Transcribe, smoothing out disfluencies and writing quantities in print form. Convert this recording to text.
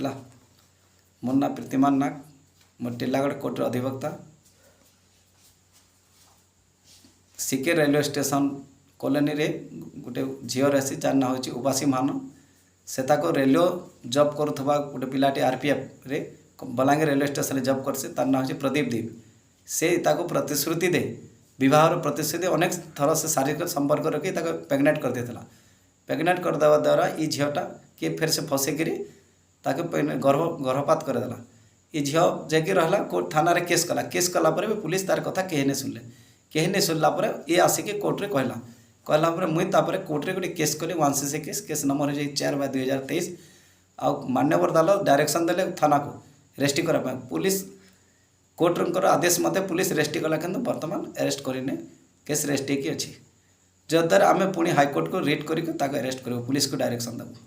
है। मोर ना प्रीतिमान नाग, मोर टिलागढ़ कोर्टर अधिवक्ता। सिके रेलवे स्टेशन कॉलोनी रे गोटे झील रही जार ना हूँ उबासी मान से रेलवे जॉब करुवा गोटे पिलाटी आरपीएफ रे बलांगीर रेलवे स्टेशन जॉब करसे तार ना हूँ प्रदीप दीप। से प्रतिश्रुति दे विवाहर प्रतिश्रुति अनेक थर से शारीरिक संपर्क रखी प्रेग्नेंट कर देता। प्रेग्नेंट करदेवा द्वारा ये झीलटा किए फिर से फसेकरी गर्भपात करदेला। ये झील जाकि रहा कोर्ट थाना रे केस कला भी पुलिस तार कथा कहीं नहीं शुणले। कहीं नहीं शुणला ये आसिक कोर्टे कहला मुई कोर्टे गोटे केस कली 1cc केस नंबर हो 4/2023। आ मान्यवर अदालत डायरेक्शन देले थाना को रेस्टी करने पुलिस कोर्टर आदेश मते पुलिस रेस्टी कला कि बर्तमान अरेस्ट करने केस रेस्ट होगी अच्छी जद्वारा आम पुणी हाईकोर्ट को रिट करके अरेस्ट कर पुलिस को डायरेक्शन देव।